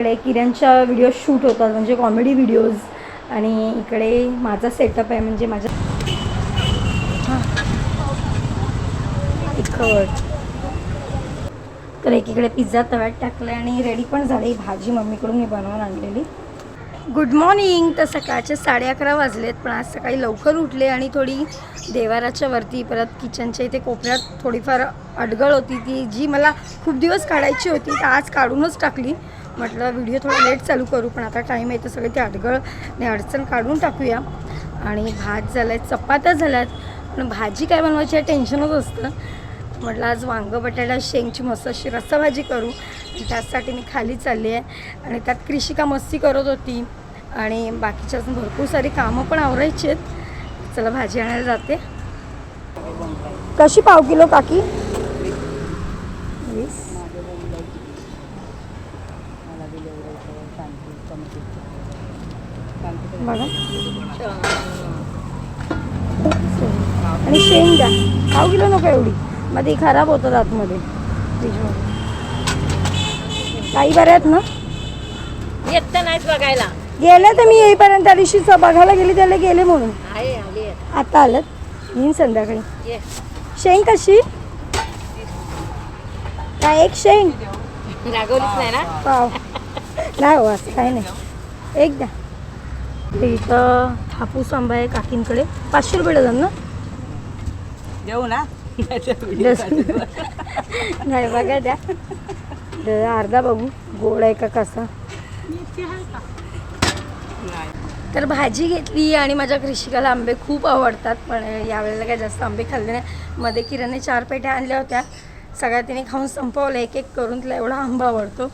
इकडे किरणच्या video shoot होतात म्हणजे कॉमेडी व्हिडिओज आणि इकडे माझा सेटअप आहे म्हणजे माझा तिखट. तर एकीकडे पिझ्झा तव्यात टाकला आणि रेडी पण झाली भाजी मम्मीकडून मी बनवून आणलेली. Good morning. तर सकाळचे 11:30 वाजलेत पण आज सकाळी लवकर उठले आणि थोडी देवाराच्या वरती परत किचनच्या इथे कोपऱ्यात थोडीफार अडगळ होती ती जी मला खूप दिवस काढायची होती तर आज काढूनच टाकली. म्हटलं व्हिडिओ थोडा लेट चालू करू पण आता टाईम आहे तर सगळे ते अडगळ आणि अडचण काढून टाकूया. आणि भात झाला आहे, चपात्या झाल्यात पण भाजी काय बनवायची आहे टेन्शनच असतं. म्हटलं आज वांगं बटाटा शेंगची मस्त अशी रस्साभाजी करू. त्यासाठी मी खाली चालली आहे आणि त्यात कृषिका मस्ती करत होती आणि बाकीच्या अजून भरपूर सारी कामं पण आवरायची आहेत. चला भाजी आणायला जाते. कशी पाव किलो काकी? 20. बघा आणि शेंग द्या. पाव किलो नको एवढी मध्ये खराब होतात आतमध्ये फ्रीजमध्ये. काही बऱ्या आहेत ना? येत नाहीत बघायला. गेले तर मी येईपर्यंत त्या दिवशी बघायला गेली त्याला गेले म्हणून आली आता आलं येईन संध्याकाळी. शेंग कशी काय? एक शेंग रागवलीच नाही ना? पाव नाही हो असं काही नाही. एक द्या. इथं हापूस आंबा आहे काकींकडे 500 रुपये डझन ना? देऊ ना? नाही बघा द्या. अर्धा बघू गोड आहे का कसा. तर भाजी घेतली आणि माझ्या कृषिकाला आंबे खूप आवडतात पण यावेळेला काय जास्त आंबे खाल्ले नाही. मध्ये किरणने 4 पेट्या आणल्या होत्या सगळ्या तिने खाऊन संपवलं एक एक करून. तिला एवढा आंबा आवडतो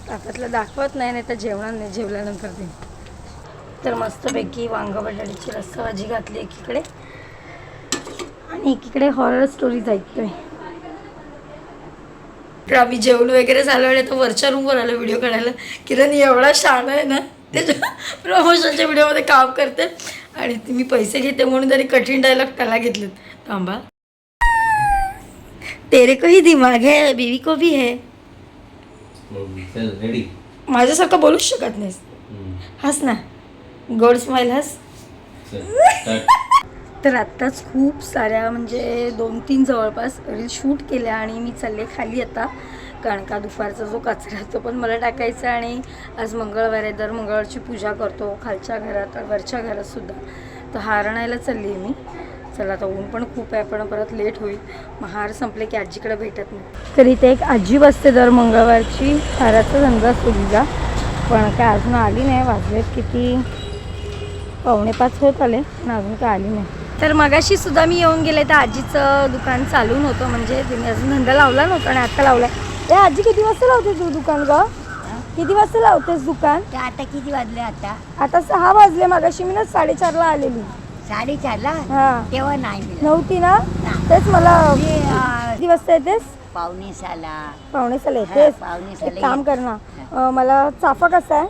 त्यातलं दाखवत नाही तर जेवणार नाही जेवल्यानंतर ते. तर मस्तपैकी वांगा बटाट्याची रस्साभाजी घातली एकीकडे आणि एकीकडे हॉरर स्टोरीज ऐकतोय. तर आम्ही जेवण वगैरे झालं आणि तो वरच्या रूमवर आलो व्हिडिओ काढायला. किरण एवढा शान आहे ना त्याच्या प्रमोशनच्या व्हिडिओमध्ये काम करते आणि मी पैसे घेते म्हणून तरी कठीण डायलॉग त्याला घेतलेत. थांबा. तेरे को ही दिमाग है बीवी को भी है. माझ्यासारखं बोलूच शकत नाहीस. हस ना गोड स्माइल हस. तर आत्ताच खूप साऱ्या म्हणजे 2-3 जवळपास रील शूट केल्या आणि मी चालले खाली आता कारण का दुपारचा जो कचरा तो पण मला टाकायचा आणि आज मंगळवार आहे. दर मंगळवारची पूजा करतो खालच्या घरात वरच्या घरातसुद्धा. तर हार आणायला चालली आहे मी. चला आता ऊन पण खूप आहे पण परत लेट होईल. मग हार संपले की आजीकडे भेटत नाही. तर इथे एक आजी बसते दर मंगळवारची हाराचा धंदा सुरूला पण काय अजून आली नाही. वाजलेत किती 4:45 होत आले पण अजून काय आली नाही. तर मगाशी सुद्धा मी येऊन गेले तर आजीचं दुकान चालून होतं म्हणजे तिने अजून धंदा लावला नव्हता आणि आता लावला. ए आजी किती वाजता लावते तू दुकान ग? किती वाजता लावतेस दुकान? आता किती वाजले? आता 6 वाजले. मगाशी मी ना 4:30ला आलेली. 4:30ला? हां तेव्हा नाही नव्हती ना? तेच मला किती वाजता येतेस? 5:45ला. 5:45ला येतेस? 5:45ला. एक काम कर ना मला चाफा कसा आहे?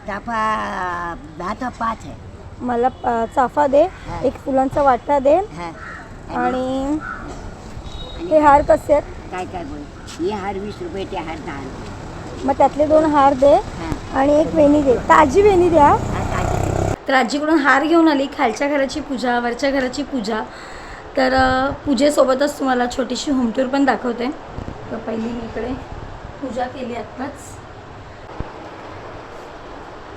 चाफा 10-5 आहे. मला चाफा दे. एक फुलांचा वाटा दे. आणि हे हार कसे आहेत? काय बोल. हे हार 20 रुपये ते हार 10. मग त्यातले 2 हार दे आणि एक वेणी दे. ताजी वेणी द्या. तर आजीकडून हार घेऊन आली. खालच्या घराची पूजा वरच्या घराची पूजा. तर पूजेसोबतच तुम्हाला छोटीशी होम टूर पण दाखवते. तर पहिली मी इकडे पूजा केली आत्ताच.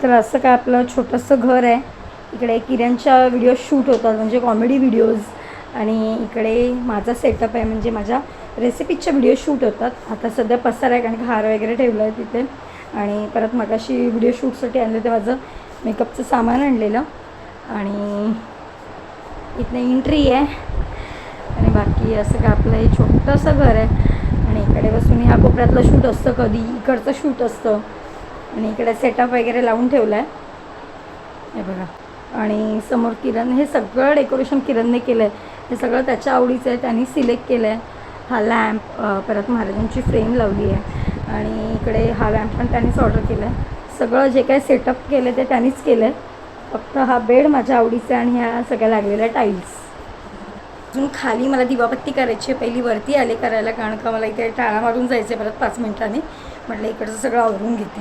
तर असं काय आपलं छोटंसं घर आहे. इकडे किरणच्या व्हिडिओ शूट होतात म्हणजे कॉमेडी व्हिडिओज आणि इकडे माझा सेटअप आहे म्हणजे माझ्या रेसिपीजच्या व्हिडिओ शूट होतात. आता सध्या पसार आहे कारण की हार वगैरे ठेवलं आहे तिथे आणि परत मगाशी व्हिडिओ शूटसाठी आणलं ते माझं मेकअपचं सामान आणलेलं आणि इथनं एंट्री आहे आणि बाकी असं का आपलं हे छोटंसं घर आहे आणि इकडे बसून ह्या कोपऱ्यातलं शूट असतं कधी इकडचं शूट असतं आणि इकडे सेटअप वगैरे लावून ठेवलं आहे हे बघा. आणि समोर किरण हे सगळं डेकोरेशन किरणने केलं आहे. हे सगळं त्याच्या आवडीचं आहे त्यांनी सिलेक्ट केलं आहे. हा लॅम्प परत महाराजांची फ्रेम लावली आहे आणि इकडे हा लॅम्प पण त्यांनीच ऑर्डर केला आहे. सगळं जे काही सेटअप केलं ते त्यांनीच केलं आहे. फक्त हा बेड माझ्या आवडीचा आहे आणि ह्या सगळ्या लागलेल्या टाईल्स. अजून खाली मला दिवाबत्ती करायची आहे. पहिली वरती आले करायला कारण का मला इथे टाळा मारून जायचं आहे परत 5 मिनिटांनी. म्हटलं इकडचं सगळं आवरून घेते.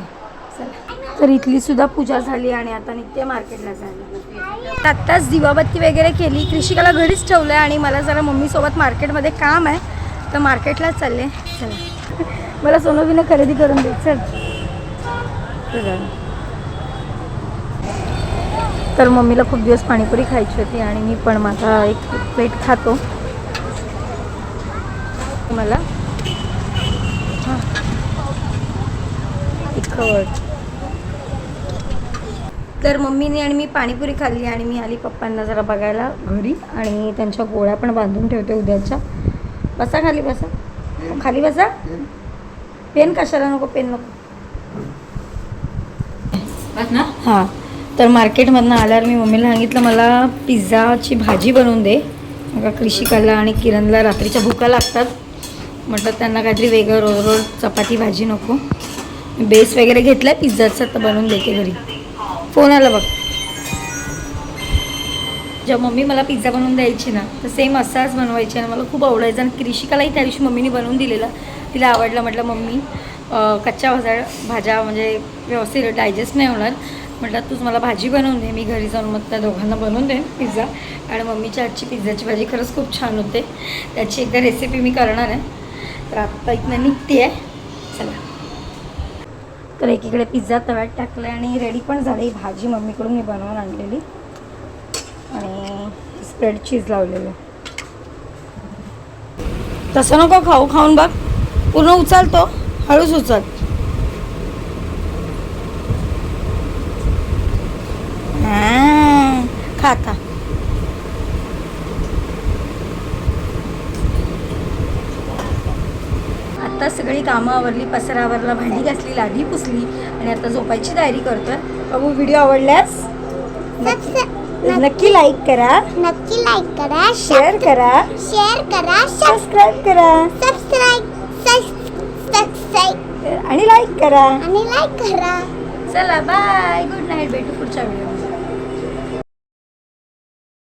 चला तर इथली सुद्धा पूजा झाली आणि आता निघते मार्केटला जायला. आत्ताच दिवाबत्ती वगैरे केली. कृषिकाला घरीच ठेवलं आहे आणि मला जरा मम्मीसोबत मार्केटमध्ये काम आहे, तर मार्केटला चालले. चला, मला सोनं बिनं खरेदी करून दे. चल. तर मम्मीला खूप दिवस पाणीपुरी खायची होती आणि मी पण माझा एक प्लेट खातो. मला तर मम्मीने आणि मी पाणीपुरी खाल्ली आणि मी आली पप्पांना जरा बघायला घरी आणि त्यांच्या गोळ्या पण बांधून ठेवते उद्याच्या. बसा खाली, बसा खाली, बसा. पेन कशाला नको, पेन नको बस ना. हां, तर मार्केटमधनं आल्यावर मी मम्मीला सांगितलं मला पिझ्झाची भाजी बनवून दे. मग कृषिकाला आणि किरणला रात्रीच्या भुका लागतात, म्हटलं त्यांना काहीतरी वेगळं, रोज रोज चपाती भाजी नको. बेस वगैरे घेतला आहे पिझ्झाचा, तर बनवून देते घरी. फोन आला बघ. जेव्हा मम्मी मला पिझ्झा बनवून द्यायची ना, तर सेम असाच बनवायची आणि मला खूप आवडायचं. आणि कृषिकालाही त्या दिवशी मम्मीने बनवून दिलेला, तिला आवडलं. म्हटलं मम्मी कच्च्या भाज्या म्हणजे व्यवस्थित डायजेस्ट नाही होणार, म्हटलं तूच मला भाजी बनवून दे, मी घरी जाऊन मग त्या दोघांना बनवून देईन पिझ्झा. आणि मम्मीच्या आजची पिझ्झाची भाजी खरंच खूप छान होते. त्याची एकदा रेसिपी मी करणार आहे. तर आत्ता इथनं निघते आहे. चला, तर एकीकडे पिझ्झा तव्यात टाकला आणि रेडी पण झाली भाजी. मम्मीकडून मी बनवून आणलेली आणि स्प्रेड चीज लावलेलं. तसं नको खाऊ, खाऊन बघ. पूर्ण उचलतो, हळूच उचल. खाता आता सगळी कामं आवरली, पसारा आवरला, भांडी घासली, लादी पुसली आणि आता झोपायची तयारी करतोय. बाबू, व्हिडिओ आवडल्यास नक्की लाईक करा, नक्की लाईक करा, शेअर करा, सबस्क्राईब करा सबस्क्राईब आणि लाईक करा. आणि लाईक करा. चला, बाय, गुड नाईट. भेटू पुढच्या व्हिडिओ.